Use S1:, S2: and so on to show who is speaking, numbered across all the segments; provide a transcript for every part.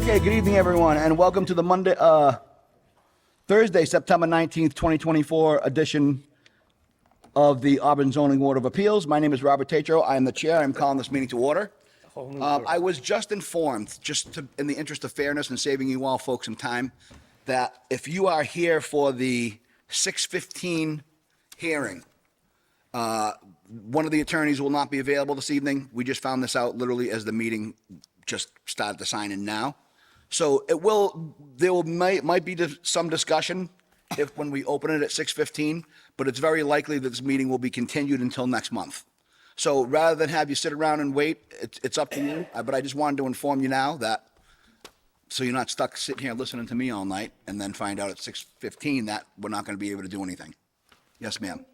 S1: Okay, good evening, everyone, and welcome to the Thursday, September 19th, 2024 edition of the Auburn Zoning Board of Appeals. My name is Robert Tatro. I am the chair. I'm calling this meeting to order. I was just informed, in the interest of fairness and saving you all folks some time, that if you are here for the 6:15 hearing, one of the attorneys will not be available this evening. We just found this out literally as the meeting just started to sign in now. So might be some discussion when we open it at 6:15, but it's very likely that this meeting will be continued until next month. So rather than have you sit around and wait, it's up to you. But I just wanted to inform you now that, so you're not stuck sitting here listening to me all night and then find out at 6:15 that we're not going to be able to do anything. Yes, ma'am.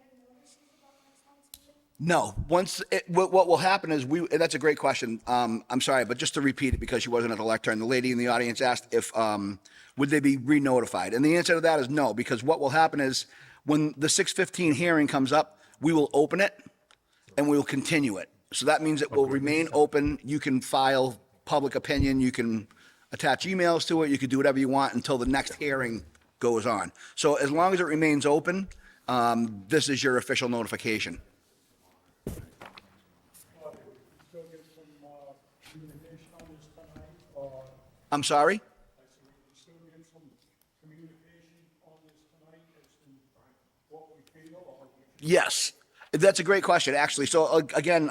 S1: No, what will happen is that's a great question. I'm sorry, but just to repeat it because she wasn't at the lectern, the lady in the audience asked if, would they be re-notified? And the answer to that is no, because what will happen is when the 6:15 hearing comes up, we will open it and we will continue it. So that means it will remain open. You can file public opinion. You can attach emails to it. You can do whatever you want until the next hearing goes on. So as long as it remains open, this is your official notification. I'm sorry? Yes, that's a great question, actually. So again,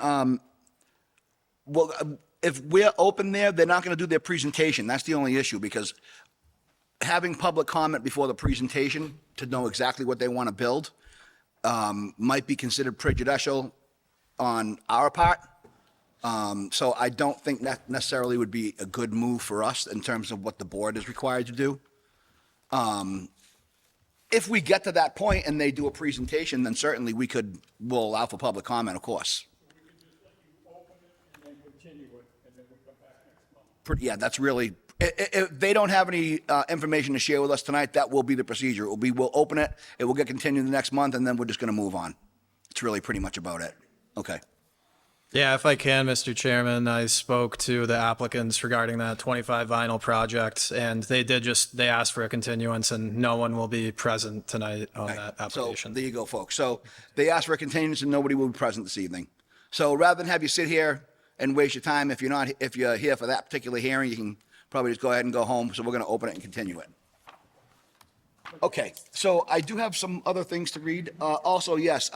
S1: if we're open there, they're not going to do their presentation. That's the only issue, because having public comment before the presentation to know exactly what they want to build might be considered prejudicial on our part. So I don't think that necessarily would be a good move for us in terms of what the board is required to do. If we get to that point and they do a presentation, then certainly we'll allow for public comment, of course. Yeah, that's really, if they don't have any information to share with us tonight, that will be the procedure. We'll open it, it will get continued the next month, and then we're just going to move on. It's really pretty much about it. Okay.
S2: Yeah, if I can, Mr. Chairman, I spoke to the applicants regarding that 25 vinyl project, and they asked for a continuance, and no one will be present tonight on that application.
S1: So there you go, folks. So they asked for a continuance and nobody will be present this evening. So rather than have you sit here and waste your time, if you're here for that particular hearing, you can probably just go ahead and go home. So we're going to open it and continue it. Okay, so I do have some other things to read. Also, yes,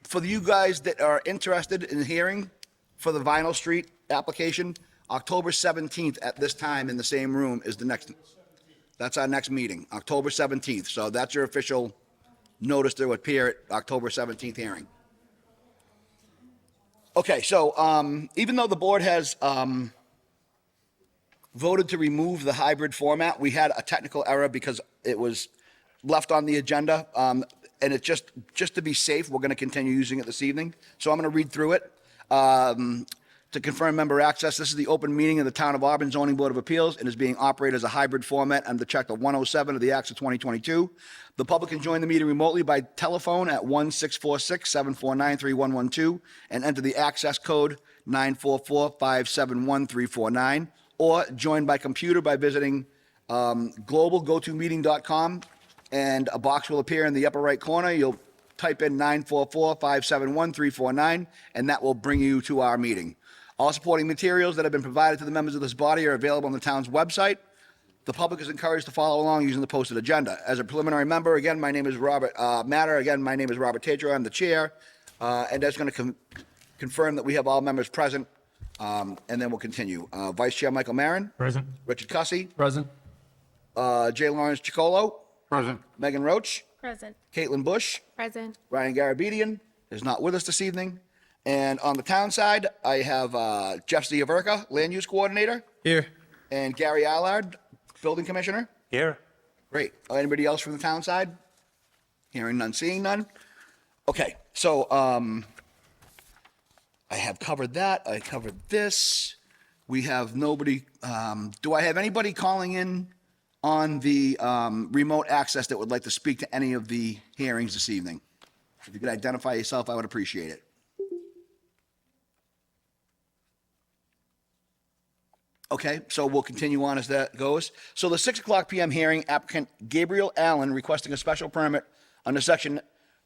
S1: for you guys that are interested in hearing for the Vinyl Street application, October 17th at this time in the same room is that's our next meeting, October 17th. So that's your official notice to appear at October 17th hearing. Okay, so even though the board has voted to remove the hybrid format, we had a technical error because it was left on the agenda. And it's just to be safe, we're going to continue using it this evening. So I'm going to read through it. To confirm member access, this is the open meeting of the Town of Auburn Zoning Board of Appeals and is being operated as a hybrid format under Chapter 107 of the Acts of 2022. The public can join the meeting remotely by telephone at 1-646-749-3112 and enter the access code 944-571-349, or join by computer by visiting globalgotomeeting.com. And a box will appear in the upper right corner. You'll type in 944-571-349, and that will bring you to our meeting. All supporting materials that have been provided to the members of this body are available on the town's website. The public is encouraged to follow along using the posted agenda. As a preliminary member, again, my name is Robert Matter. Again, my name is Robert Tatro. I'm the chair. And that's going to confirm that we have all members present, and then we'll continue. Vice Chair Michael Marin.
S3: Present.
S1: Richard Cussy.
S3: Present.
S1: J. Lawrence Chicolo.
S3: Present.
S1: Megan Roach.
S4: Present.
S1: Caitlin Bush.
S4: Present.
S1: Ryan Garabedian is not with us this evening. And on the town side, I have Jeff Ziaverka, Land Use Coordinator.
S2: Here.
S1: And Gary Allard, Building Commissioner.
S3: Here.
S1: Great. Anybody else from the town side? Hearing none, seeing none. Okay, so I have covered that. I covered this. We have nobody. Do I have anybody calling in on the remote access that would like to speak to any of the hearings this evening? If you could identify yourself, I would appreciate it. Okay, so we'll continue on as that goes. So the 6 o'clock PM hearing, applicant Gabriel Allen requesting a special permit under section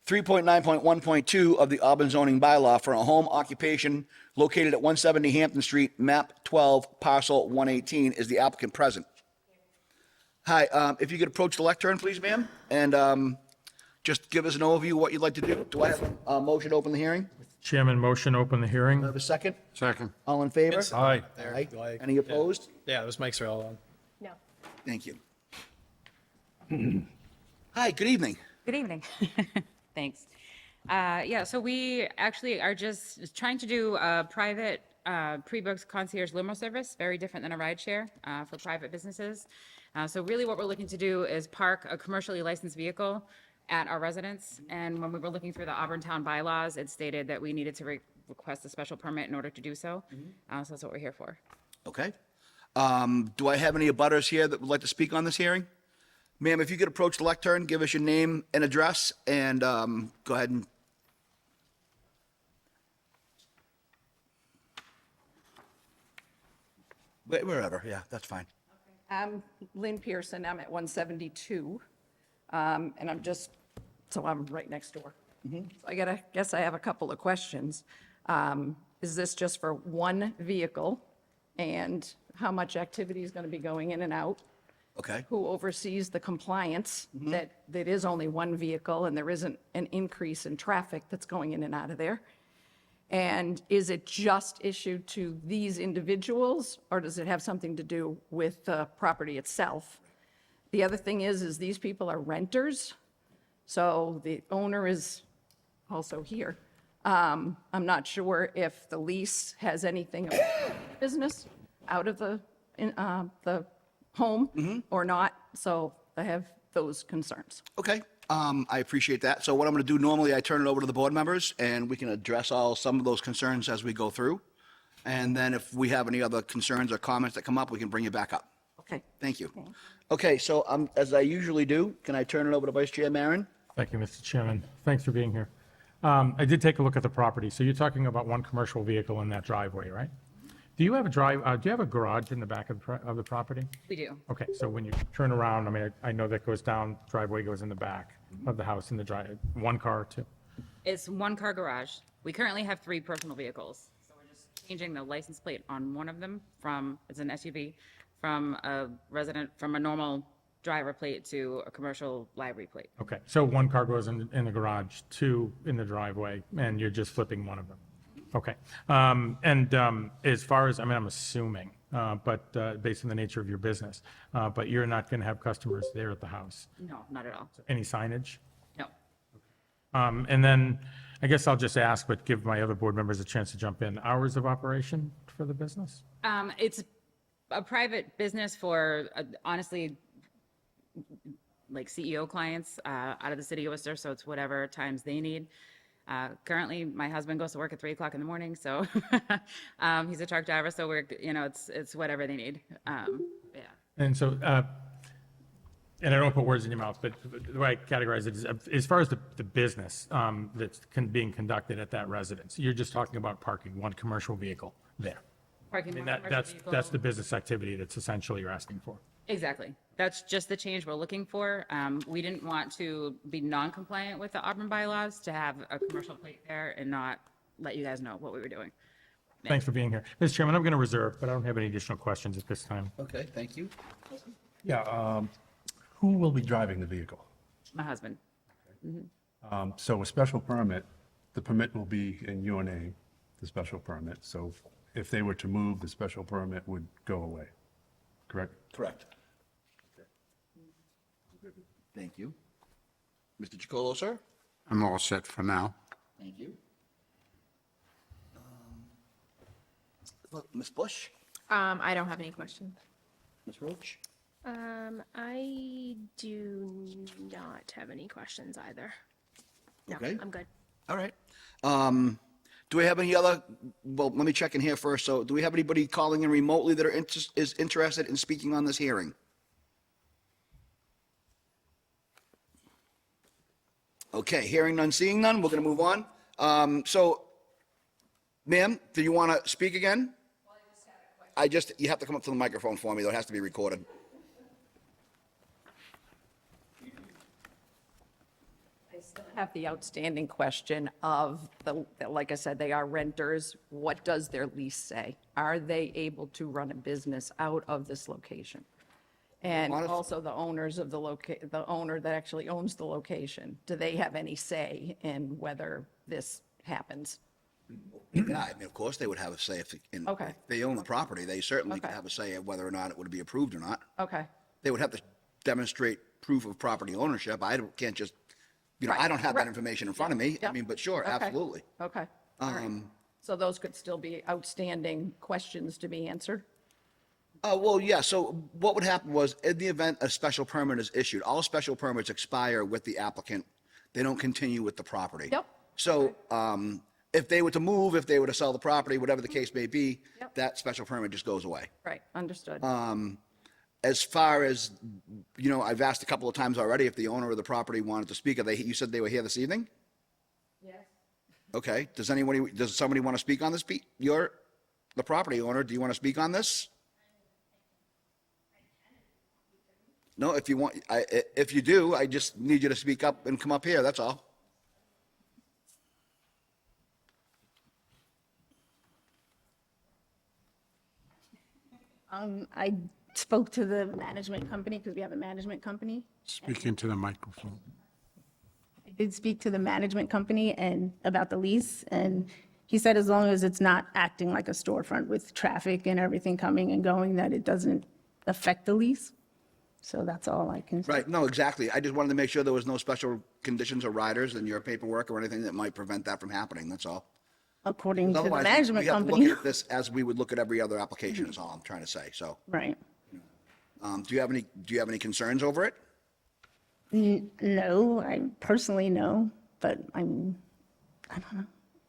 S1: 3.9.1.2 of the Auburn zoning bylaw for a home occupation located at 170 Hampton Street, map 12, parcel 118. Is the applicant present? Hi, if you could approach the lectern, please, ma'am, and just give us an overview of what you'd like to do. Do I have a motion to open the hearing?
S3: Chairman, motion to open the
S1: Do I
S3: hearing.
S1: have a second?
S4: Second.
S1: All in favor?
S3: Aye.
S2: There,
S1: Aye.
S2: like-
S1: Any opposed?
S2: Yeah, those mics are all on.
S5: No.
S1: Thank you. Hi, good evening.
S5: Good evening. Thanks. Yeah, so we actually are just trying to do a private pre-booked concierge limo service, very different than a ride share for private businesses. So really what we're looking to do is park a commercially licensed vehicle at our residence. And when we were looking through the Auburn Town bylaws, it stated that we needed to request a special permit in order to do so. So that's what we're here for.
S1: Okay. Do I have any abutters here that would like to speak on this hearing? Ma'am, if you could approach the lectern, give us your name and address, and go ahead and. Wherever, yeah, that's fine.
S6: I'm Lynn Pearson, I'm at 172, and I'm right next door. So guess I have a couple of questions. Is this just for one vehicle? And how much activity is going to be going in and out?
S1: Okay,
S6: Who oversees the compliance that is only one vehicle and there isn't an increase in traffic that's going in and out of there? And is it just issued to these individuals, or does it have something to do with the property itself? The other thing is these people are renters, so the owner is also here. I'm not sure if the lease has anything of business out of the home or not, so I have those concerns.
S1: okay. I appreciate that. So what I'm going to do, normally I turn it over to the board members, and we can address some of those concerns as we go through. And then if we have any other concerns or comments that come up, we can bring you back up.
S6: Okay.
S1: Thank you. Okay, so as I usually do, can I turn it over to Vice Chair Maron?
S3: Thank you, Mr. Chairman. Thanks for being here. I did take a look at the property. So you're talking about one commercial vehicle in that driveway, right? Do you have do you have a garage in the back of the property?
S5: We do.
S3: Okay, so when you turn around, I mean, I know that goes down, driveway goes in the back of the house in the one car or two?
S5: It's one car garage. We currently have 3 personal vehicles. So we're just changing the license plate on one of them it's an SUV, from a normal driver plate to a commercial library plate.
S3: Okay, so one car goes in the garage, 2 in the driveway, and you're just flipping one of them? Okay. As far as, I mean, I'm assuming, but based on the nature of your business, but you're not going to have customers there at the house?
S5: No, not at all.
S3: Any signage?
S5: No.
S3: And then I guess I'll just ask, but give my other board members a chance to jump in. Hours of operation for the business?
S5: It's a private business for, honestly, like CEO clients out of the city of Worcester, so it's whatever times they need. Currently, my husband goes to work at 3 o'clock in the morning, so he's a truck driver, so it's whatever they need. Yeah.
S3: And so, and I don't put words in your mouth, but the way I categorize it is, as far as the business that's being conducted at that residence, you're just talking about parking one commercial vehicle there.
S5: Parking
S3: And
S5: one commercial
S3: that's
S5: vehicle.
S3: the business activity that's essentially you're asking for.
S5: Exactly. That's just the change we're looking for. We didn't want to be non-compliant with the Auburn bylaws, to have a commercial plate there and not let you guys know what we were doing.
S3: Thanks for being here. Mr. Chairman, I'm going to reserve, but I don't have any additional questions at this time.
S1: Okay, thank you.
S4: Yeah, who will be driving the vehicle?
S5: My husband.
S4: So a special permit, the permit will be in your name, the special permit. So if they were to move, the special permit would go away, correct?
S1: Correct. Thank you. Mr. Chacolo, sir?
S7: I'm all set for now.
S1: Thank you. Ms. Bush?
S8: I don't have any questions.
S1: Ms. Roach?
S8: I do not have any questions either. No,
S1: Okay.
S8: I'm good.
S1: All right. Do we have any other, well, let me check in here first. So do we have anybody calling in remotely that is interested in speaking on this hearing? Okay, hearing none, seeing none, we're going to move on. So, ma'am, do you want to speak again? you have to come up to the microphone for me, though. It has to be recorded.
S6: I still have the outstanding question of like I said, they are renters. What does their lease say? Are they able to run a business out of this location? And also the owners of the owner that actually owns the location, do they have any say in whether this happens?
S1: Yeah, I mean, of course, they would have a say
S6: Okay.
S1: if they own the property. They certainly could
S6: Okay.
S1: have a say of whether or not it would be approved or not.
S6: Okay,
S1: They would have to demonstrate proof of property ownership. Can't just, I don't have that
S6: Right.
S1: information in front of me. I
S6: Yep.
S1: mean, but sure,
S6: Okay.
S1: absolutely.
S6: okay. All right. So those could still be outstanding questions to be answered?
S1: Well, yeah, so what would happen was, in the event a special permit is issued, all special permits expire with the applicant. They don't continue with the property.
S6: Yep.
S1: So, if they were to move, if they were to sell the property, whatever the case may be,
S6: Yep.
S1: that special permit just goes away.
S6: Right, understood.
S1: As far as, I've asked a couple of times already if the owner of the property wanted to speak. You said they were here this evening?
S6: Yes.
S1: Okay, does somebody want to speak on this? The property owner, do you want to speak on this? No, if you want, if you do, I just need you to speak up and come up here, that's all.
S9: I spoke to the management company because we have a management company.
S7: Speak into the microphone.
S9: I did speak to the management company and about the lease, and he said as long as it's not acting like a storefront with traffic and everything coming and going, that it doesn't affect the lease. So that's all I can say.
S1: Right, no, exactly. I just wanted to make sure there was no special conditions or riders in your paperwork or anything that might prevent that from happening, that's all.
S9: According to the
S1: Otherwise,
S9: management
S1: we have to
S9: company.
S1: look at this as we would look at every other application, is all I'm trying to say, so.
S9: Right.
S1: Do you have any concerns over it?
S9: No, I personally no, but I don't know.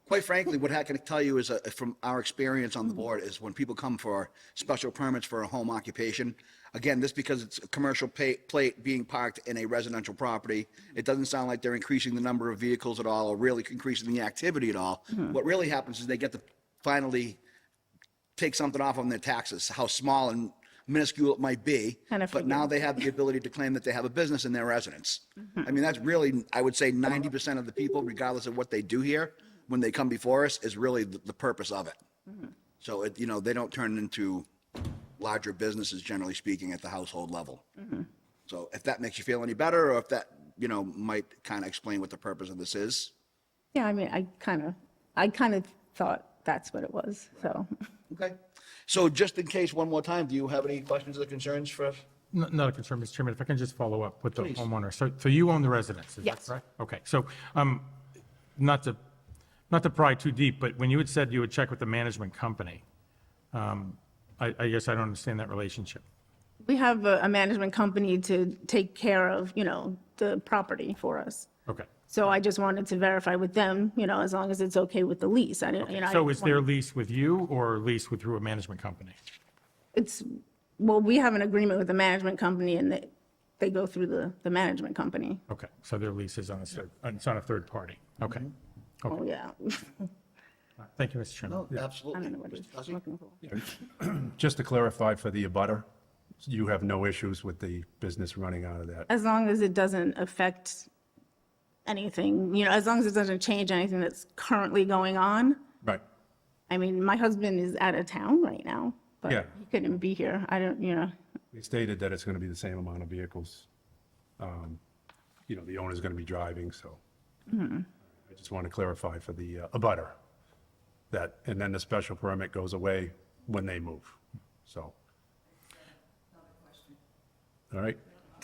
S1: Quite frankly, what I can tell you is, from our experience on the board, is when people come for special permits for a home occupation, again, this because it's a commercial plate being parked in a residential property, it doesn't sound like they're increasing the number of vehicles at all, or really increasing the activity at all. What really happens is they get to finally take something off on their taxes, how small and minuscule it might be,
S9: Kinda
S1: but now
S9: figured.
S1: they have the ability to claim that they have a business in their residence. I mean, that's really, I would say 90% of the people, regardless of what they do here, when they come before us, is really the purpose of it. So, they don't turn into larger businesses, generally speaking, at the household level. So if that makes you feel any better, or if that, might kind of explain what the purpose of this is.
S9: Yeah, I mean, I kind of thought that's what it was, so.
S1: Okay. So just in case, one more time, do you have any questions or concerns for us?
S3: Not a concern, Mr. Chairman, if I can just follow up with the
S1: Please.
S3: homeowner. So you own the residence, is that
S9: Yes.
S3: correct? Okay, so not to pry too deep, but when you had said you would check with the management company, I guess I don't understand that relationship.
S9: We have a management company to take care of, the property for us.
S3: Okay.
S9: So I just wanted to verify with them, as long as it's okay with the lease. I didn't, I
S3: So is
S9: didn't
S3: their
S9: want-
S3: lease with you or lease through a management company?
S9: Well, we have an agreement with the management company and they go through the management company.
S3: Okay, so their lease is on it's on a third party. Okay.
S9: Oh, yeah.
S3: Thank you, Mr. Chairman.
S9: I
S1: Absolutely.
S9: don't know what he's
S1: Mr. Hussey?
S9: looking for.
S4: Just to clarify for the abutter, you have no issues with the business running out of that?
S9: As long as it doesn't affect anything, as long as it doesn't change anything that's currently going on.
S4: Right.
S9: I mean, my husband is out of town right now, but
S4: Yeah.
S9: he couldn't be here. I don't,
S4: They stated that it's going to be the same amount of vehicles. The owner's going to be driving, so. I just want to clarify for the abutter that, and then the special permit goes away when they move, so. All right,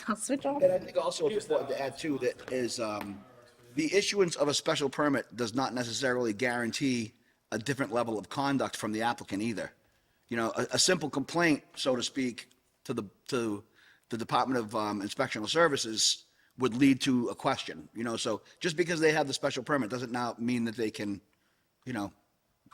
S9: I'll switch off.
S1: And I think also it's important to add too, that is, the issuance of a special permit does not necessarily guarantee a different level of conduct from the applicant either. A simple complaint, so to speak, to the Department of Inspectional Services would lead to a question, so just because they have the special permit doesn't now mean that they can,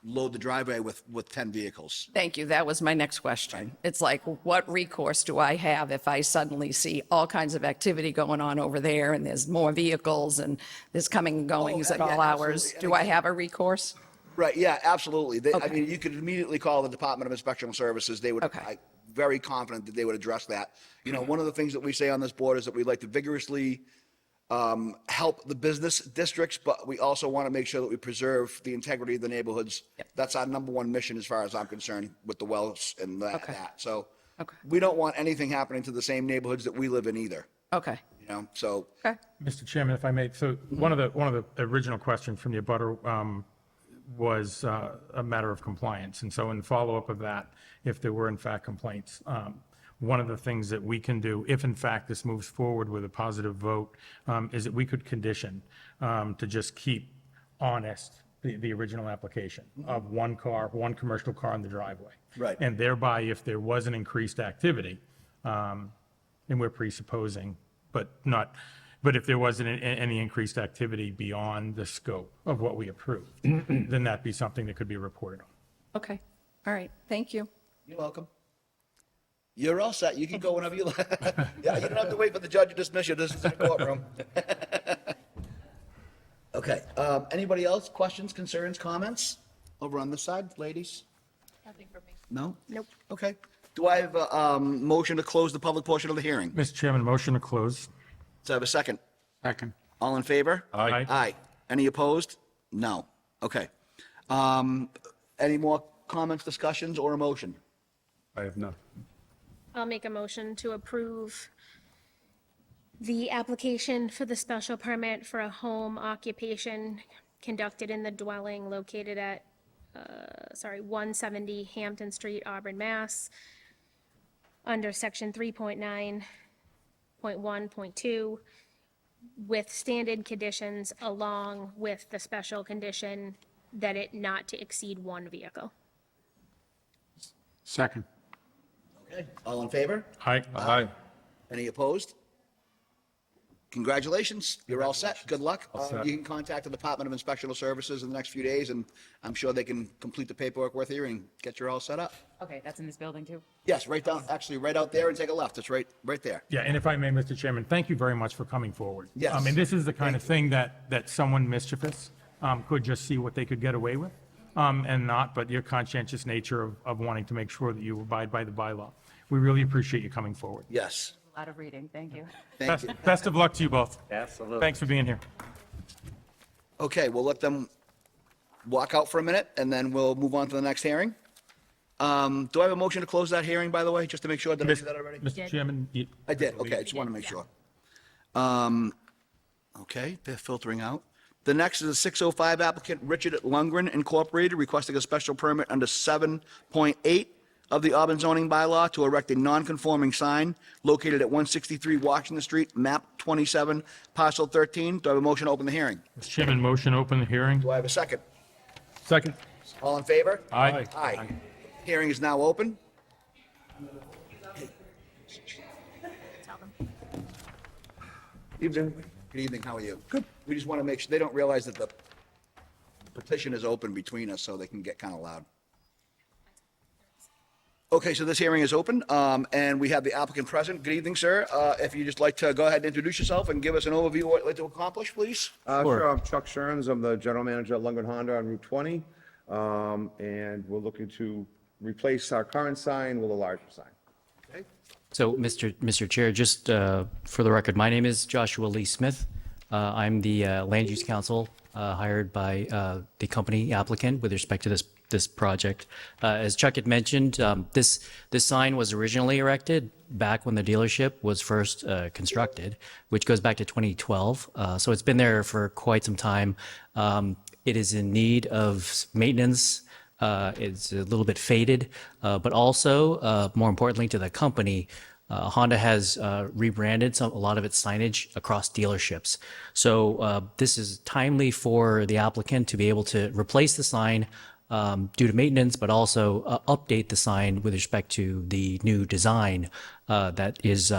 S1: load the driveway with 10 vehicles.
S6: Thank you. That was my next question. It's like, what recourse do I have if I suddenly see all kinds of activity going on over there and there's more vehicles and there's coming and goings at
S1: yeah,
S6: all hours?
S1: absolutely.
S6: Do I have a recourse?
S1: Right, yeah, absolutely. I
S6: Okay.
S1: mean, you could immediately call the Department of Inspectional Services. They would,
S6: Okay.
S1: I'm very confident that they would address that. You know, one of the things that we say on this board is that we'd like to vigorously help the business districts, but we also want to make sure that we preserve the integrity of the neighborhoods. That's our number one mission as far as I'm concerned with the wells and that. So
S6: Okay.
S1: we don't want anything happening to the same neighborhoods that we live in either,
S6: Okay,
S1: you know, so.
S6: okay.
S3: Mr. Chairman, if I may, so one of the original questions from the abutter was a matter of compliance. And so in follow-up of that, if there were in fact complaints, one of the things that we can do, if in fact this moves forward with a positive vote, is that we could condition to just keep honest the original application of one car, one commercial car in the driveway.
S1: Right.
S3: And thereby, if there was an increased activity, and we're presupposing, but if there wasn't any increased activity beyond the scope of what we approved, then that'd be something that could be reported on.
S6: Okay, all right, thank you.
S1: You're welcome. You're all set. You can go whenever you like. Yeah, you don't have to wait for the judge to dismiss you. This is the courtroom. Okay, anybody else? Questions, concerns, comments? Over on this side, ladies?
S8: Nothing for me.
S1: No?
S8: Nope.
S1: Okay. Do I have a motion to close the public portion of the hearing?
S3: Mr. Chairman, motion to close.
S1: Do I have a second?
S7: Second.
S1: All in favor?
S3: Aye.
S1: Aye. Any opposed? No. Okay. Any more comments, discussions, or a motion?
S4: I have none.
S8: I'll make a motion to approve the application for the special permit for a home occupation conducted in the dwelling located at, 170 Hampton Street, Auburn, Mass. Under section 3.9.1.2 with standard conditions along with the special condition that it not to exceed one vehicle.
S7: Second.
S1: Okay. All in favor?
S3: Aye.
S1: Any opposed? Congratulations. You're all set. Good luck.
S4: set.
S1: You can contact the Department of Inspectional Services in the next few days, and I'm sure they can complete the paperwork with you and get you all set up.
S5: Okay, that's in this building too?
S1: Yes, right down, actually, right out there and take a left. It's right there.
S3: Yeah, and if I may, Mr. Chairman, thank you very much for coming forward.
S1: Yes.
S3: I mean, this is the kind of thing that someone mischievous could just see what they could get away with and not, but your conscientious nature of wanting to make sure that you abide by the bylaw. We really appreciate you coming forward.
S1: Yes.
S5: A lot of reading, thank you.
S1: Thank you.
S3: Best of luck to you both. Absolutely. Thanks for being here.
S1: Okay, we'll let them walk out for a minute, and then we'll move on to the next hearing. Do I have a motion to close that hearing, by the way, just to make sure? Did I do that already?
S3: Mr. Chairman?
S1: I did, okay, I just want to make sure. Okay, they're filtering out. The next is a 605 applicant, Richard Lundgren Incorporated, requesting a special permit under 7.8 of the Auburn zoning bylaw to erect a non-conforming sign located at 163 Washington Street, map 27, parcel 13. Do I have a motion to open the hearing?
S3: Mr. Chairman, motion to open the hearing.
S1: Do I have a second?
S3: Second.
S1: All in favor?
S3: Aye.
S1: Aye. Hearing is now open. Evening. Good evening, how are you? Good. We just want to make sure, they don't realize that the petition is open between us, so they can get kind of loud. Okay, so this hearing is open, and we have the applicant present. Good evening, sir. If you'd just like to go ahead and introduce yourself and give us an overview of what you'd like to accomplish, please?
S10: Sure, I'm Chuck Sherns. I'm the general manager at Lundgren Honda on Route 20. And we're looking to replace our current sign with a larger sign.
S11: So, Mr. Chair, just for the record, my name is Joshua Lee Smith. I'm the land use counsel hired by the company applicant with respect to this project. As Chuck had mentioned, this sign was originally erected back when the dealership was first constructed, which goes back to 2012. So it's been there for quite some time. It is in need of maintenance. It's a little bit faded, but also, more importantly to the company, Honda has rebranded a lot of its signage across dealerships. So this is timely for the applicant to be able to replace the sign due to maintenance, but also update the sign with respect to the new design that is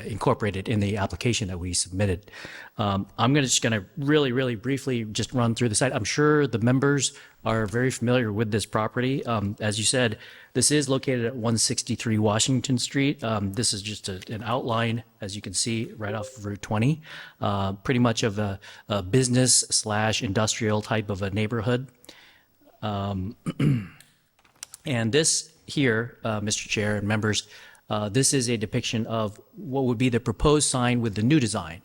S11: incorporated in the application that we submitted. I'm just going to really, really briefly just run through the site. I'm sure the members are very familiar with this property. As you said, this is located at 163 Washington Street. This is just an outline, as you can see, right off of Route 20, pretty much of a business/industrial type of a neighborhood. And this here, Mr. Chair and members, this is a depiction of what would be the proposed sign with the new design.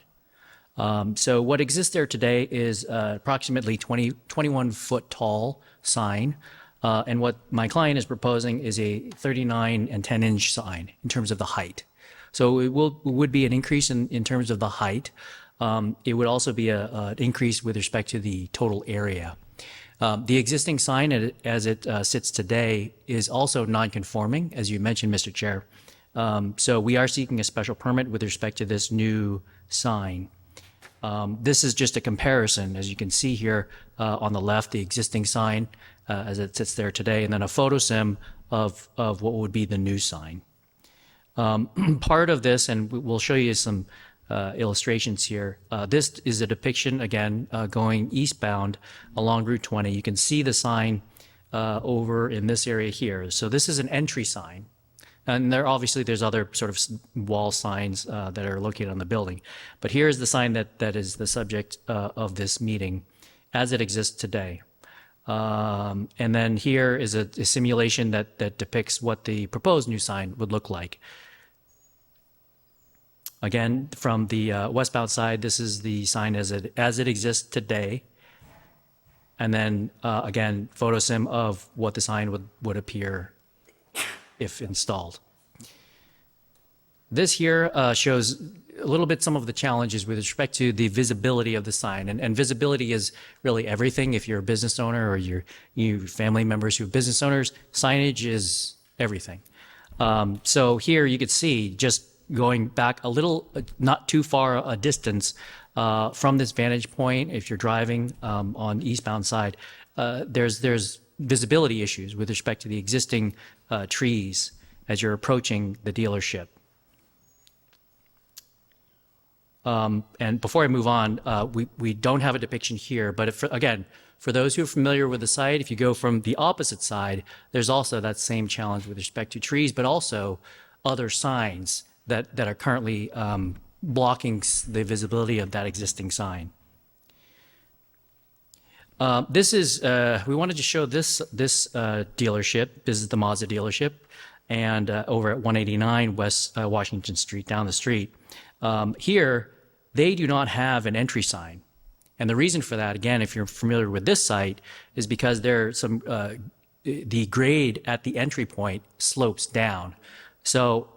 S11: So what exists there today is approximately 21-foot tall sign. And what my client is proposing is a 39 and 10-inch sign in terms of the height. So it would be an increase in terms of the height. It would also be an increase with respect to the total area. The existing sign, as it sits today, is also non-conforming, as you mentioned, Mr. Chair. So we are seeking a special permit with respect to this new sign. This is just a comparison, as you can see here on the left, the existing sign as it sits there today, and then a photo sim of what would be the new sign. Part of this, and we'll show you some illustrations here. This is a depiction, again, going eastbound along Route 20. You can see the sign over in this area here. So this is an entry sign. And there's other sort of wall signs that are located on the building. But here's the sign that is the subject of this meeting as it exists today. And then here is a simulation that depicts what the proposed new sign would look like. Again, from the westbound side, this is the sign as it exists today. And then, again, photo sim of what the sign would appear if installed. This here shows a little bit some of the challenges with respect to the visibility of the sign. And visibility is really everything. If you're a business owner or you family members who are business owners, signage is everything. So here you could see, just going back a little, not too far a distance from this vantage point, if you're driving on the eastbound side, there's visibility issues with respect to the existing trees as you're approaching the dealership. And before I move on, we don't have a depiction here, but again, for those who are familiar with the site, if you go from the opposite side, there's also that same challenge with respect to trees, but also other signs that are currently blocking the visibility of that existing sign. This is, we wanted to show this dealership. This is the Mazda dealership, and over at 189 West Washington Street, down the street. Here, they do not have an entry sign. And the reason for that, again, if you're familiar with this site, is because the grade at the entry point slopes down. So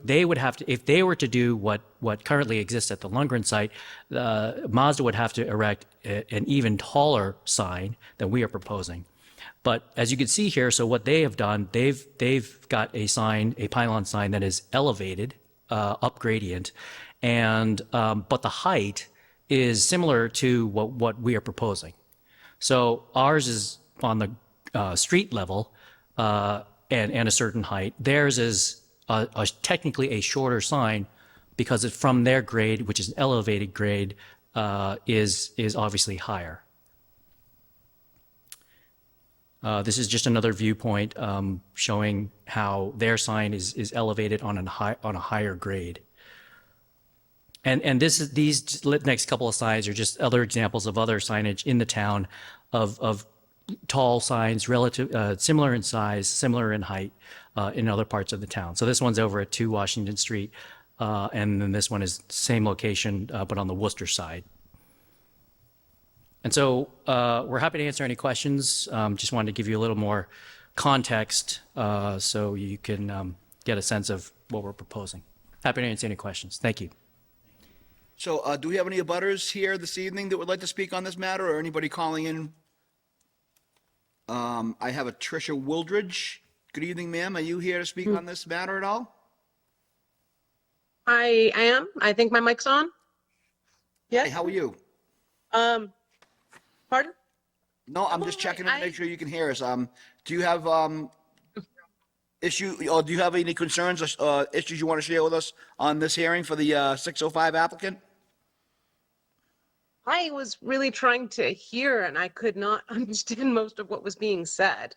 S11: they would have to, if they were to do what currently exists at the Lundgren site, Mazda would have to erect an even taller sign than we are proposing. But as you can see here, so what they have done, they've got a sign, a pylon sign that is elevated, up gradient, and but the height is similar to what we are proposing. So ours is on the street level and a certain height. Theirs is technically a shorter sign because it's from their grade, which is an elevated grade, is obviously higher. This is just another viewpoint showing how their sign is elevated on a higher grade. And these next couple of slides are just other examples of other signage in the town of tall signs, similar in size, similar in height in other parts of the town. So this one's over at 2 Washington Street, and then this one is same location, but on the Worcester side. And so we're happy to answer any questions. Just wanted to give you a little more context so you can get a sense of what we're proposing. Happy to answer any questions. Thank you.
S1: So do we have any abutters here this evening that would like to speak on this matter, or anybody calling in? I have a Tricia Wildridge. Good evening, ma'am. Are you here to speak on this matter at all?
S12: I am. I think my mic's on.
S1: Hey, how are you?
S12: Pardon?
S1: No, I'm just checking to make sure you can hear us. Do you have issue, or do you have any concerns, issues you want to share with us on this hearing for the 605 applicant?
S12: I was really trying to hear and I could not understand most of what was being said.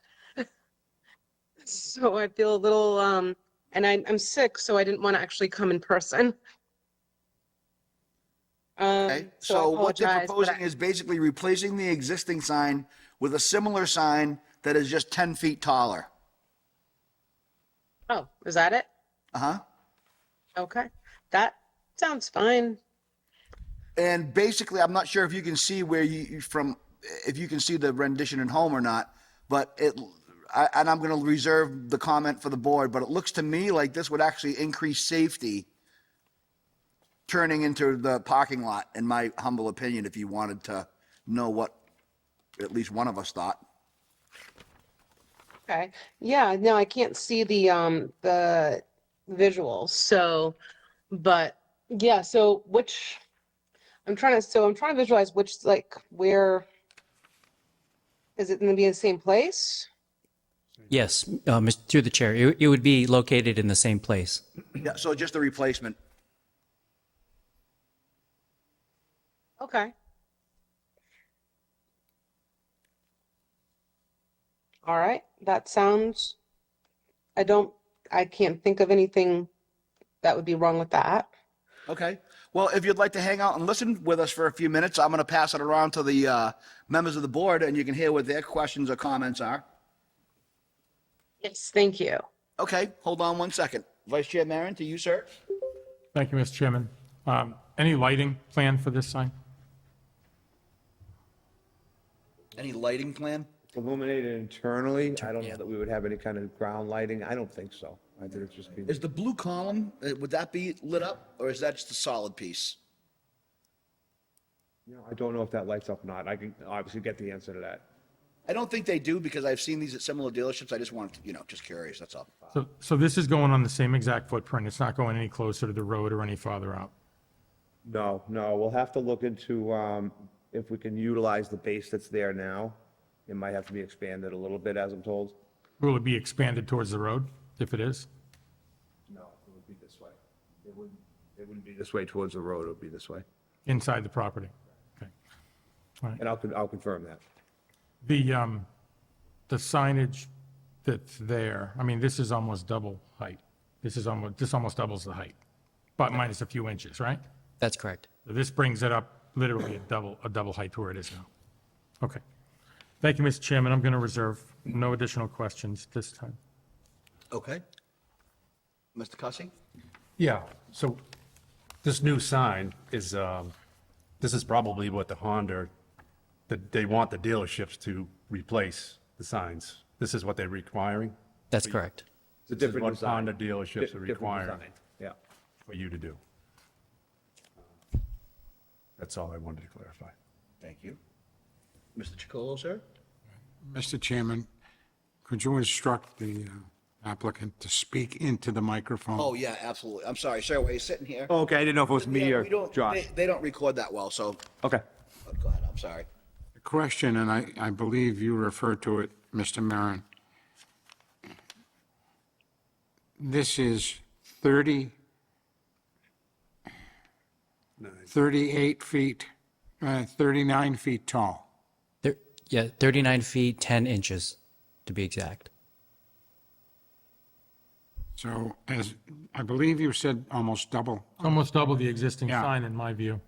S12: So I feel a little, and I'm sick, so I didn't want to actually come in person.
S1: Okay,
S12: I
S1: so what they're
S12: apologize, but
S1: proposing is basically replacing the existing sign with a similar sign that is just 10 feet taller.
S12: Oh, is that it?
S1: Uh-huh.
S12: Okay, that sounds fine.
S1: And basically, I'm not sure if you can see where if you can see the rendition at home or not, but and I'm going to reserve the comment for the board, but it looks to me like this would actually increase safety turning into the parking lot, in my humble opinion, if you wanted to know what at least one of us thought.
S12: Okay, yeah, no, I can't see the visuals, so, but, yeah, so I'm trying to visualize which, like, where, is it gonna be in the same place?
S11: Yes, through the chair, it would be located in the same place.
S1: Yeah, so just a replacement.
S12: Okay. All right, that sounds, I can't think of anything that would be wrong with that.
S1: Okay. Well, if you'd like to hang out and listen with us for a few minutes, I'm going to pass it around to the members of the board, and you can hear what their questions or comments are.
S12: Yes, thank you.
S1: Okay, hold on one second. Vice Chair Maron, to you, sir.
S3: Thank you, Mr. Chairman. Any lighting plan for this sign?
S1: Any lighting plan?
S10: Illuminated internally, I don't know that we would have any kind of ground lighting. I don't think so. I think it's just be.
S1: Is the blue column, would that be lit up, or is that just a solid piece?
S10: I don't know if that lights up or not. I can obviously get the answer to that.
S1: I don't think they do, because I've seen these at similar dealerships. I just wanted to, just curious, that's all.
S3: So this is going on the same exact footprint. It's not going any closer to the road or any farther out.
S10: No, we'll have to look into, if we can utilize the base that's there now. It might have to be expanded a little bit, as I'm told.
S3: Will it be expanded towards the road, if it is?
S10: No, it would be this way. It wouldn't be this way towards the road. It would be this way.
S3: Inside the property? Okay.
S10: And I'll confirm that.
S3: The signage that's there, I mean, this is almost double height. This almost doubles the height, but minus a few inches, right?
S11: That's correct.
S3: So this brings it up literally a double height to where it is now. Okay. Thank you, Mr. Chairman. I'm going to reserve no additional questions this time.
S1: Okay. Mr. Cussy?
S4: Yeah, so this new sign is, this is probably what the Honda, that they want the dealerships to replace the signs. This is what they're requiring?
S11: That's correct.
S10: It's a
S4: This is
S10: different
S4: what
S10: design.
S4: Honda dealerships are
S10: Different
S4: requiring
S10: design. Yeah.
S4: for you to do. That's all I wanted to clarify.
S1: Thank you. Mr. Chacolo, sir?
S7: Mr. Chairman, could you instruct the applicant to speak into the microphone?
S1: Oh, yeah, absolutely. I'm sorry, sir, while you're sitting here.
S10: Oh, okay, I didn't know if it was me
S1: Yeah,
S10: or
S1: we don't-
S10: Josh.
S1: They don't record that well, so,
S10: Okay.
S1: go ahead, I'm sorry.
S7: The question, and I believe you referred to it, Mr. Maron. This is 38 feet, 39 feet tall.
S11: Yeah, 39 feet, 10 inches, to be exact.
S7: So as, I believe you said almost double,
S3: Almost double the existing
S7: Yeah.
S3: sign in my view.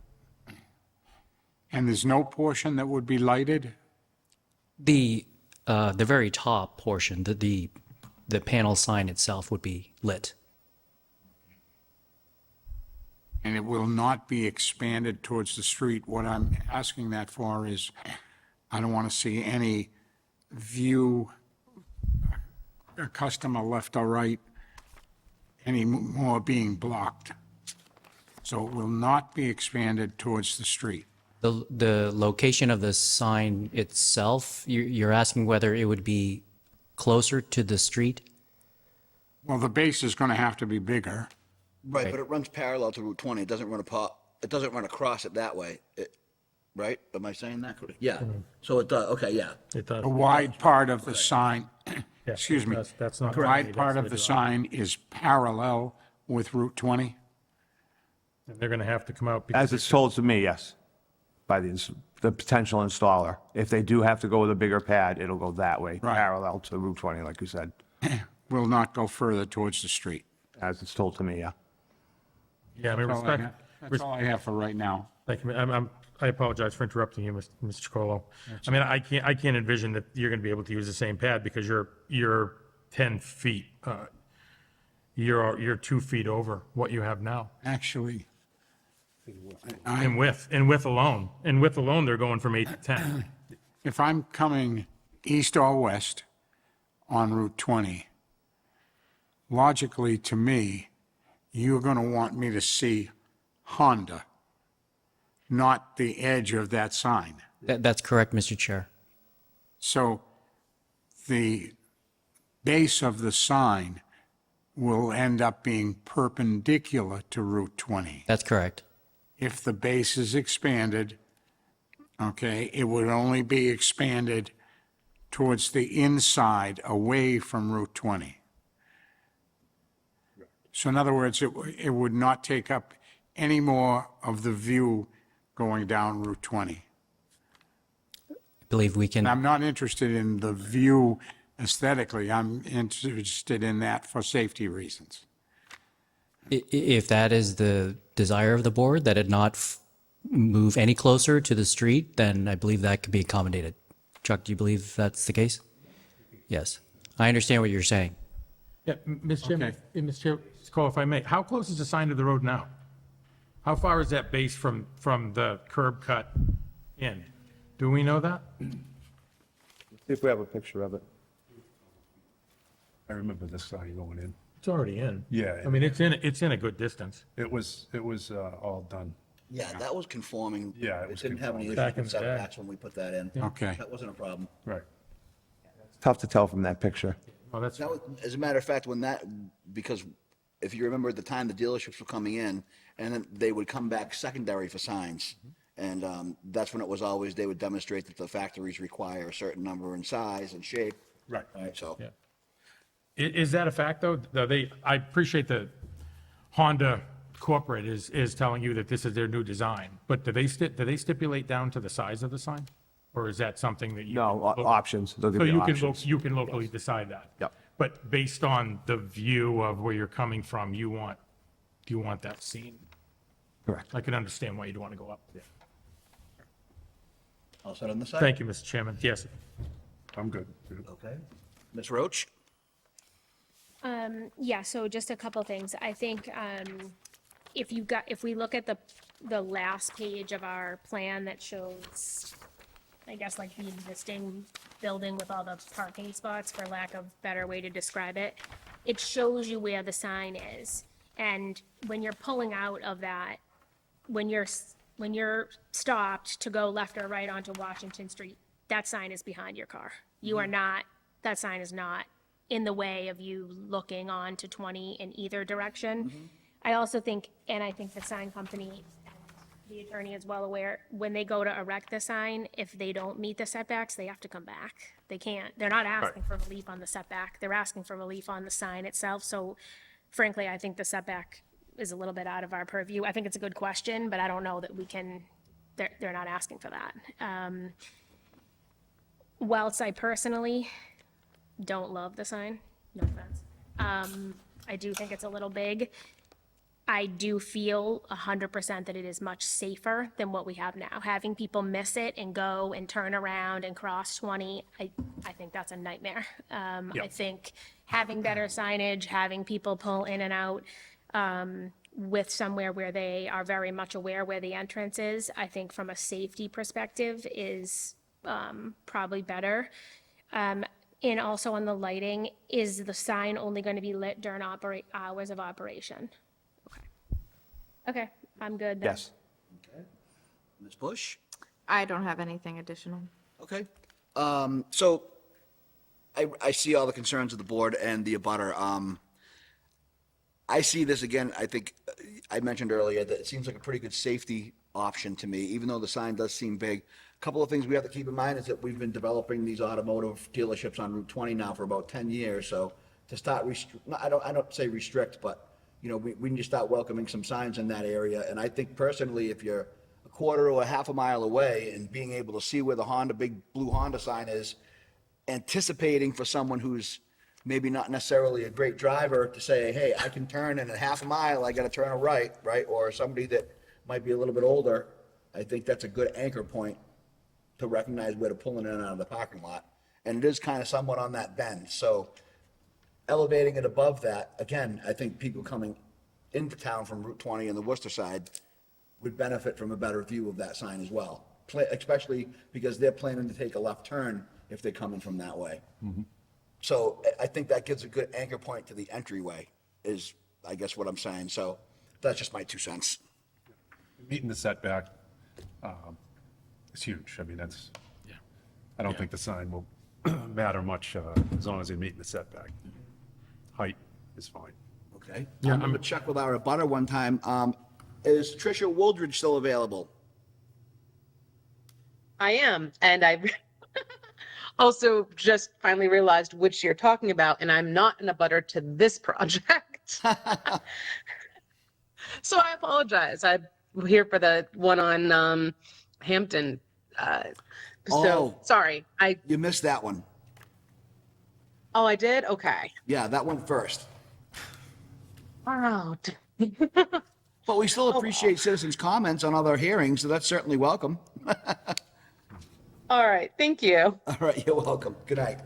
S7: and there's no portion that would be lighted?
S11: The very top portion, the panel sign itself would be lit.
S7: And it will not be expanded towards the street. What I'm asking that for is, I don't want to see any view, a customer left or right, any more being blocked. So it will not be expanded towards the street.
S11: The location of the sign itself, you're asking whether it would be closer to the street?
S7: Well, the base is going to have to be bigger.
S1: Right, but it runs parallel to Route 20. It doesn't run across it that way. Right? Am I saying that correctly? Yeah. So it does, okay, yeah.
S3: It does.
S7: The wide part of the sign
S3: Yeah,
S7: excuse me,
S3: That's not.
S7: the right part of the sign is parallel with Route 20?
S3: They're going to have to come out.
S10: As
S3: because
S10: it's told to me, yes, by the potential installer. If they do have to go with a bigger pad, it'll go that way,
S7: Right.
S10: parallel to Route 20, like you said,
S7: Will not go further towards the street.
S10: as it's told to me, yeah.
S3: Yeah, I mean,
S7: That's all I have- That's all I have for right now.
S3: Thank you. I apologize for interrupting you, Mr. Chacolo. I mean, I can't envision that you're going to be able to use the same pad because you're 10 feet, you're 2 feet over what you have now
S7: Actually,
S3: in width, alone. In width alone, they're going from 8 to 10.
S7: if I'm coming east or west on Route 20, logically to me, you're going to want me to see Honda, not the edge of that sign.
S11: That's correct, Mr. Chair.
S7: So the base of the sign will end up being perpendicular to Route 20.
S11: That's correct.
S7: If the base is expanded, okay, it would only be expanded towards the inside, away from Route 20. So in other words, it would not take up any more of the view going down Route 20.
S11: I believe we
S7: And
S11: can,
S7: I'm not interested in the view aesthetically. I'm interested in that for safety reasons.
S11: if that is the desire of the board, that it not move any closer to the street, then I believe that could be accommodated. Chuck, do you believe that's the case? Yes. I understand what you're saying.
S3: Yeah, Mr. Chairman, Mr. Chacolo, if I may, how close is the sign to the road now? How far is that base from the curb cut in? Do we know that?
S10: See if we have a picture of it. I remember this sign going in.
S3: It's already in.
S10: Yeah.
S3: I mean, it's in a good distance.
S10: It was all done.
S1: Yeah, that was conforming.
S10: Yeah, it was
S1: didn't have any issues
S3: Back in
S1: with
S3: the day.
S1: setbacks when we put that in.
S7: Okay.
S1: That wasn't a problem.
S10: Right. Tough to tell from that picture.
S3: Oh, that's,
S1: That was, as a matter of fact, because if you remember at the time, the dealerships were coming in, and then they would come back secondary for signs. And that's when it was always, they would demonstrate that the factories require a certain number in size and shape.
S10: Right.
S1: Right, so.
S3: yeah. Is that a fact, though? I appreciate that Honda Corporate is telling you that this is their new design, but do they stipulate down to the size of the sign? Or is that something that you?
S10: No, options. They'll give
S3: So
S10: you
S3: you
S10: options.
S3: can locally decide that?
S10: Yep.
S3: But based on the view of where you're coming from, you want that seen?
S10: Correct.
S3: I can understand why you'd want to go up there.
S1: All set on the side?
S3: Thank you, Mr. Chairman. Yes.
S10: I'm good.
S1: Okay. Ms. Roach?
S8: Yeah, so just a couple things. I think if we look at the last page of our plan that shows, I guess, like the existing building with all the parking spots, for lack of better way to describe it, it shows you where the sign is. And when you're pulling out of that, when you're stopped to go left or right onto Washington Street, that sign is behind your car. You are not, that sign is not in the way of you looking on to 20 in either direction. I also think, and I think the sign company, the attorney is well aware, when they go to erect the sign, if they don't meet the setbacks, they have to come back. They can't, they're not asking for relief on the setback, they're asking for relief on the sign itself. So frankly, I think the setback is a little bit out of our purview. I think it's a good question, but I don't know that we can, they're not asking for that. Whilst I personally don't love the sign, no offense, I do think it's a little big. I do feel 100% that it is much safer than what we have now. Having people miss it and go and turn around and cross 20, I think that's a nightmare. I think having better signage, having people pull in and out with somewhere where they are very much aware where the entrance is, I think from a safety perspective is probably better. And also on the lighting, is the sign only going to be lit during hours of operation? Okay, I'm good then.
S10: Yes.
S1: Ms. Bush?
S13: I don't have anything additional.
S1: Okay. So I see all the concerns of the board and the abutter. I see this again, I think, I mentioned earlier that it seems like a pretty good safety option to me, even though the sign does seem big. A couple of things we have to keep in mind is that we've been developing these automotive dealerships on Route 20 now for about 10 years, so to start I don't say restrict, but, you know, we need to start welcoming some signs in that area, and I think personally, if you're a quarter or a half a mile away and being able to see where the Honda, big blue Honda sign is, anticipating for someone who's maybe not necessarily a great driver to say, hey, I can turn in a half a mile, I gotta turn a right, or somebody that might be a little bit older, I think that's a good anchor point to recognize where to pull in and out of the parking lot. And it is kind of somewhat on that bend, so elevating it above that, again, I think people coming into town from Route 20 and the Worcester side would benefit from a better view of that sign as well, especially because they're planning to take a left turn if they're coming from that way. So I think that gives a good anchor point to the entryway, is, I guess, what I'm saying. So that's just my 2 cents.
S4: Meeting the setback is huge. I mean, I don't think the sign will matter much as long as they're meeting the setback. Height is fine.
S1: Okay? I'm going to check with our abutter one time. Is Tricia Wooldridge still available?
S12: I am, and I also just finally realized which you're talking about, and I'm not in a butter to this project. So I apologize. I'm here for the one on Hampton. So sorry.
S1: You missed that one.
S12: Oh, I did? Okay.
S1: Yeah, that went first.
S12: Wow.
S1: But we still appreciate citizens' comments on other hearings, so that's certainly welcome.
S12: All right. Thank you.
S1: All right, you're welcome. Good night.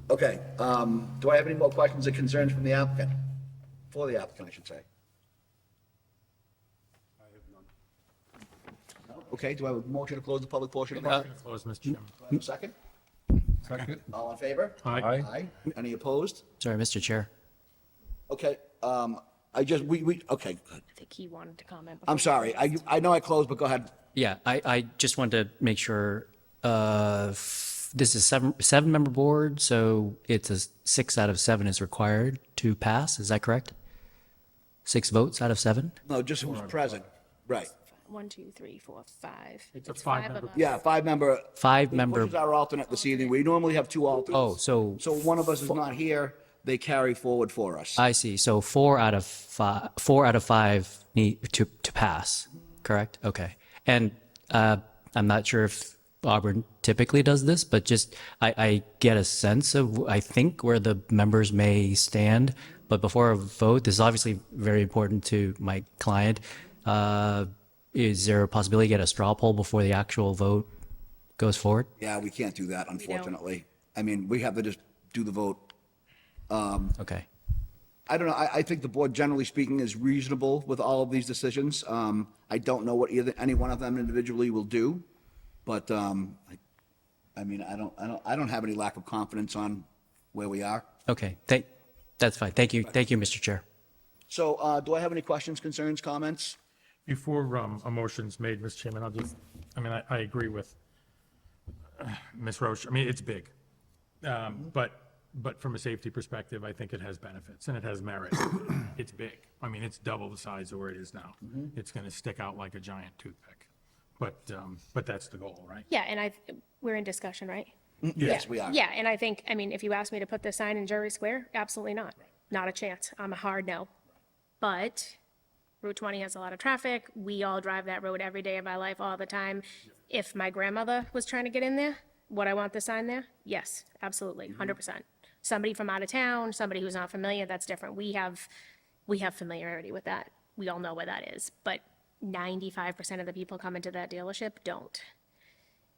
S1: Okay, do I have any more questions or concerns from the applicant? For the applicant, I should say. Okay, do I have a motion to close the public portion of the hearing?
S3: Close, Mr. Chairman.
S1: Do I have a second?
S10: Second?
S1: All in favor?
S3: Aye.
S1: Aye. Any opposed?
S11: Sorry, Mr. Chair.
S1: Okay, okay, good.
S8: I think he wanted to comment.
S1: I'm sorry, I know I closed, but go ahead.
S11: Yeah, I just wanted to make sure, this is seven-member board, so it's a 6 out of 7 is required to pass, is that correct? 6 votes out of 7?
S1: No, just who's present, right.
S8: 1, 2, 3, 4, 5.
S3: It's a
S8: 5
S3: 5-member
S8: of us.
S1: Yeah, 5-member.
S11: Five-member-
S1: Bush is our alternate this evening. We normally have 2 alternates.
S11: Oh, so-
S1: So one of us is not here, they carry forward for us.
S11: I see, so 4 out of 5 need to pass, correct? Okay. And I'm not sure if Auburn typically does this, but just I get a sense of, I think, where the members may stand. But before a vote, this is obviously very important to my client. Is there a possibility to get a straw poll before the actual vote goes forward?
S1: Yeah, we can't do that, unfortunately. I mean, we have to just do the vote.
S11: Okay.
S1: I don't know, I think the board, generally speaking, is reasonable with all of these decisions. I don't know what any one of them individually will do, but, I mean, I don't have any lack of confidence on where we are.
S11: Okay, that's fine. Thank you, Mr. Chair.
S1: So, do I have any questions, concerns, comments?
S3: Before a motion's made, Mr. Chairman, I agree with Ms. Roche. I mean, it's big. But from a safety perspective, I think it has benefits and it has merit. It's big. I mean, it's double the size of where it is now. It's going to stick out like a giant toothpick. But that's the goal, right?
S8: Yeah, and we're in discussion, right?
S1: Yes, we are.
S8: Yeah, and I think, I mean, if you ask me to put this sign in Jury Square, absolutely not. Not a chance. I'm a hard no. But Route 20 has a lot of traffic. We all drive that road every day of our life, all the time. If my grandmother was trying to get in there, would I want the sign there? Yes, absolutely, 100%. Somebody from out of town, somebody who's not familiar, that's different. We have familiarity with that. We all know where that is. But 95% of the people coming to that dealership don't.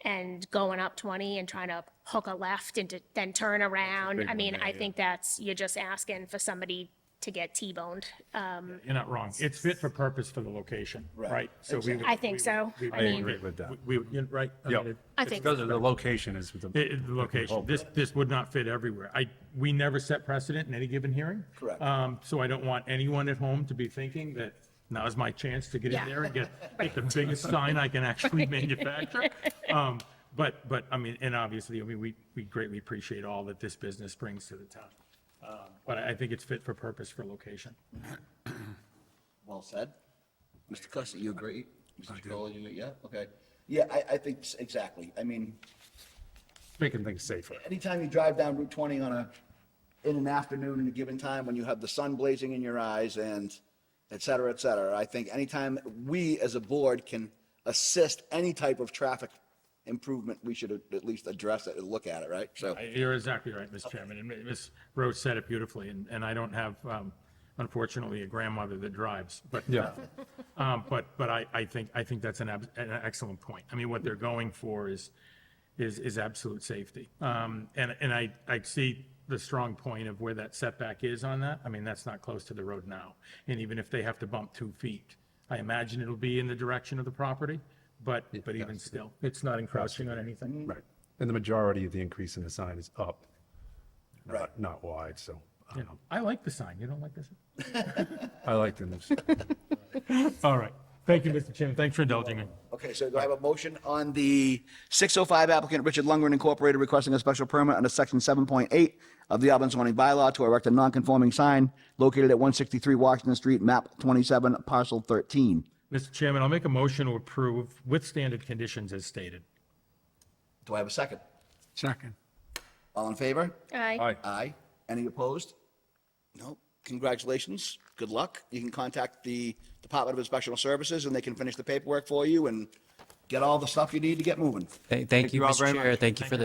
S8: And going up 20 and trying to hook a left and then turn around, I mean, I think you're just asking for somebody to get T-boned.
S3: You're not wrong. It's fit for purpose for the location, right? So
S8: I think so. I mean,
S4: agree with that.
S3: you're right.
S4: Yeah.
S8: I think
S4: Because of the location is the.
S3: The location, this would not fit everywhere. We never set precedent in any given hearing.
S1: Correct.
S3: So I don't want anyone at home to be thinking that now's my chance to get in
S8: Yeah.
S3: there and get the biggest sign I can actually manufacture. But I mean, and obviously, I mean, we greatly appreciate all that this business brings to the town. But I think it's fit for purpose for location.
S1: Well said. Mr. Cussy, you agree? Mr. Chacolo, yeah, okay. Yeah, I think, exactly. I mean,
S4: Making things safer.
S1: anytime you drive down Route 20 in an afternoon in a given time when you have the sun blazing in your eyes and et cetera, I think anytime we as a board can assist any type of traffic improvement, we should at least address it and look at it, right? So,
S3: You're exactly right, Mr. Chairman, and Ms. Rhodes said it beautifully, and I don't have, unfortunately, a grandmother that drives, but, but I think that's an excellent point. I mean, what they're going for is absolute safety. And I see the strong point of where that setback is on that. I mean, that's not close to the road now. And even if they have to bump 2 feet, I imagine it'll be in the direction of the property, but even still, it's not encroaching on anything.
S4: Right. And the majority of the increase in the sign is up,
S1: right.
S4: not wide, so.
S3: Yeah. I like the sign. You don't like this?
S4: I like the new sign.
S3: All right. Thank you, Mr. Chairman. Thanks for indulging me.
S1: okay, so do I have a motion on the 605 applicant Richard Lundgren Incorporated requesting a special permit under section 7.8 of the Auburn zoning bylaw to erect a non-conforming sign located at 163 Washington Street, map 27, parcel 13?
S3: Mr. Chairman, I'll make a motion to approve with standard conditions as stated.
S1: Do I have a second?
S7: Second.
S1: All in favor?
S8: Aye.
S4: Aye.
S1: Aye. Any opposed? No. Congratulations. Good luck. You can contact the Department of Inspectional Services, and they can finish the paperwork for you and get all the stuff you need to get moving.
S11: Thank you,
S4: you all
S11: Mr.
S4: very
S11: Chair.
S4: much.
S11: Thank you for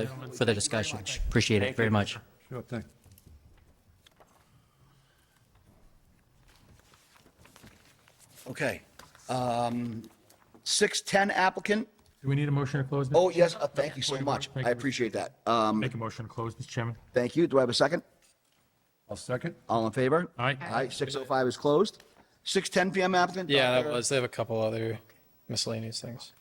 S11: the discussion. Appreciate it very much.
S4: Sure thing.
S1: Okay. 610 applicant.
S3: Do we need a motion to close? Mr.
S1: Oh, yes,
S3: Chairman?
S1: thank you so much.
S3: Thank
S1: I
S3: you.
S1: appreciate that.
S3: Make a motion to close, Mr. Chairman.
S1: Thank you. Do I have a second?
S4: I'll second.
S1: All in favor?
S3: Aye.
S1: Aye. 6:05 is closed. 6:10 PM applicant?
S2: Yeah, that
S1: Dr.
S2: was, they have a couple other miscellaneous things.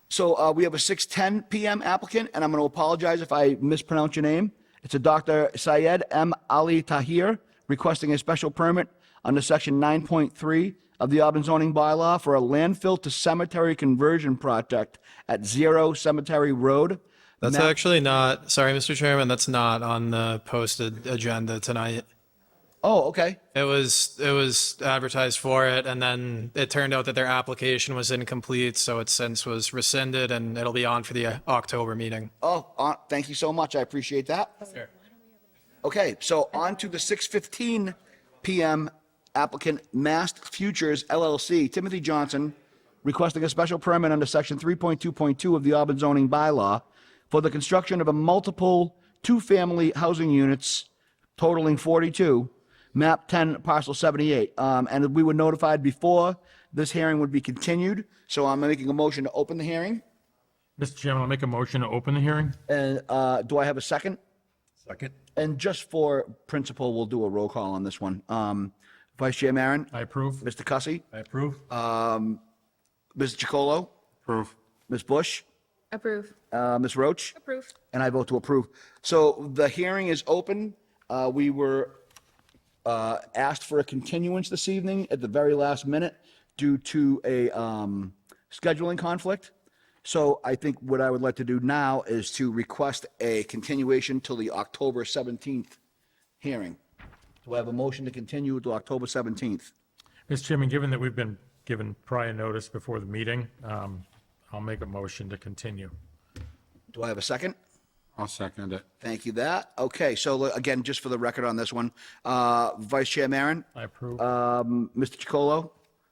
S1: So we have a 6:10 PM applicant, and I'm going to apologize if I mispronounce your name. It's a Dr. Syed M. Ali Tahir requesting a special permit under section 9.3 of the Auburn zoning bylaw for a landfill to cemetery conversion project at 0 Cemetery Road.
S2: That's
S1: Map-
S2: actually not, sorry, Mr. Chairman, that's not on the posted agenda tonight.
S1: Oh, okay.
S2: It was advertised for it, and then it turned out that their application was incomplete, so it since was rescinded, and it'll be on for the October meeting.
S1: Oh, thank you so much. I appreciate that.
S2: Sure.
S1: Okay, so on to the 6:15 PM applicant Mast Futures LLC, Timothy Johnson, requesting a special permit under section 3.2.2 of the Auburn zoning bylaw for the construction of a multiple two-family housing units totaling 42, map 10, parcel 78. And we were notified before this hearing would be continued, so I'm making a motion to open the hearing.
S3: Mr. Chairman, I'll make a motion to open the hearing.
S1: And do I have a second?
S4: Second.
S1: And just for principle, we'll do a roll call on this one. Vice Chair Maron,
S3: I approve.
S1: Mr. Cussy,
S3: I approve.
S1: Ms. Chacolo,
S7: Approve.
S1: Ms. Bush,
S13: Approve.
S1: Ms. Roach,
S8: Approve.
S1: and I vote to approve. So the hearing is open. We were asked for a continuance this evening at the very last minute due to a scheduling conflict. So I think what I would like to do now is to request a continuation till the October 17th hearing. Do I have a motion to continue to October 17th?
S3: Mr. Chairman, given that we've been given prior notice before the meeting, I'll make a motion to continue.
S1: Do I have a second?
S7: I'll second it.
S1: Thank you, that. Okay, so again, just for the record on this one, Vice Chair Maron,
S3: I approve.
S1: Mr. Chacolo,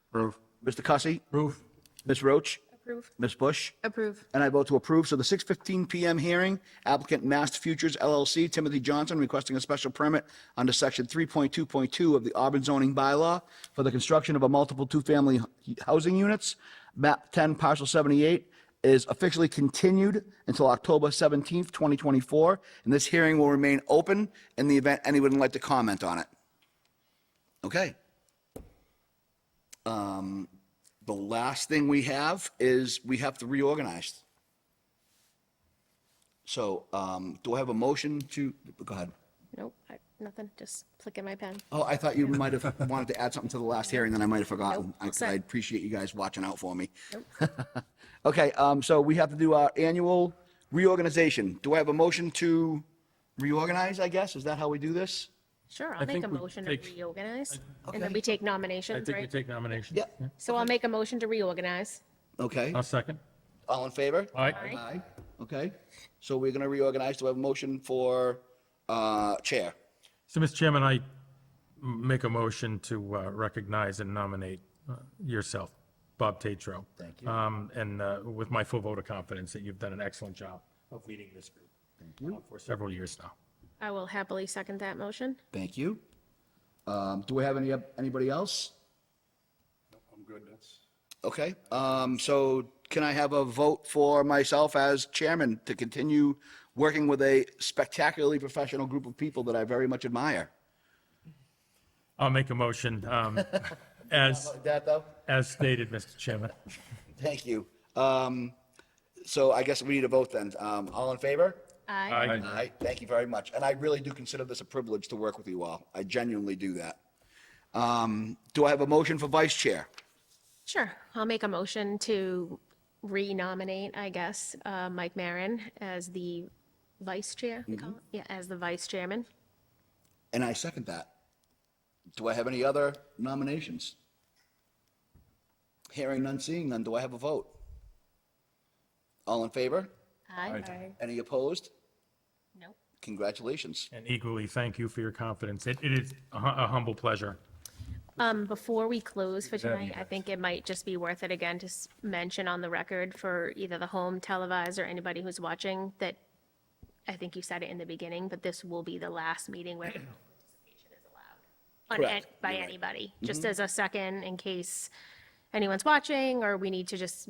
S7: Approve.
S1: Mr. Cussy,
S3: Approve.
S1: Ms. Roach,
S8: Approve.
S1: Ms. Bush,
S13: Approve.
S1: and I vote to approve. So the 6:15 PM hearing, applicant Mast Futures LLC, Timothy Johnson, requesting a special permit under section 3.2.2 of the Auburn zoning bylaw for the construction of a multiple two-family housing units, map 10, parcel 78, is officially continued until October 17th, 2024, and this hearing will remain open in the event anyone would like to comment on it. Okay. The last thing we have is we have to reorganize. So, do I have a motion to, go ahead.
S8: Nope, nothing, just clicking my pen.
S1: Oh, I thought you might have wanted to add something to the last hearing, then I might have forgotten.
S8: Nope, all set.
S1: I appreciate you guys watching out for me.
S8: Nope.
S1: Okay, so we have to do our annual reorganization. Do I have a motion to reorganize, I guess? Is that how we do this?
S8: Sure, I'll make a
S3: think we
S8: motion to
S3: take-
S8: reorganize, and then we take
S3: I
S8: nominations,
S3: think we
S8: right?
S3: take nominations.
S1: Yeah.
S8: So I'll make a motion to reorganize.
S1: Okay,
S3: I'll second.
S1: all in favor?
S3: All right.
S1: Aye. Okay, so we're going to reorganize. Do I have a motion for chair?
S3: So, Mr. Chairman, I make a motion to recognize and nominate yourself, Bob Tatro.
S1: Thank you.
S3: And with my full vote of confidence that you've done an excellent job of leading this group for several years now.
S8: I will happily second that motion.
S1: Thank you. Do we have anybody else?
S4: I'm good, that's.
S1: Okay, so can I have a vote for myself as chairman to continue working with a spectacularly professional group of people that I very much admire?
S3: I'll make a motion as,
S1: Like that, though?
S3: as stated, Mr. Chairman.
S1: Thank you. So I guess we need a vote then. All in favor?
S8: Aye.
S3: Aye.
S1: Aye, thank you very much. And I really do consider this a privilege to work with you all. I genuinely do that. Do I have a motion for vice chair?
S8: Sure, I'll make a motion to renominate, I guess, Mike Marin as the vice chair, we call it? Yeah, as the vice chairman.
S1: And I second that. Do I have any other nominations? Hearing none, seeing none, do I have a vote? All in favor?
S8: Aye.
S1: Any opposed?
S8: Nope.
S1: Congratulations.
S3: And equally, thank you for your confidence. It is a humble pleasure.
S8: Before we close for tonight, I think it might just be worth it again to mention on the record for either the home televised or anybody who's watching that, I think you said it in the beginning, but this will be the last meeting where participation is allowed
S1: Correct.
S8: by anybody. Just as a second, in case anyone's watching, or we need to just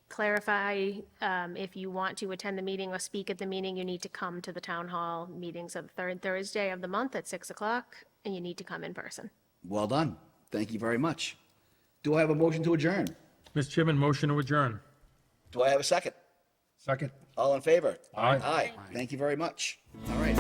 S8: clarify, if you want to attend the meeting or speak at the meeting, you need to come to the town hall meetings of the third Thursday of the month at 6 o'clock, and you need to come in person.
S1: Well done. Thank you very much. Do I have a motion to adjourn?
S3: Mr. Chairman, motion to adjourn.
S1: Do I have a second?
S4: Second.
S1: All in favor?
S3: Aye.
S1: Aye. Thank you very much. All right.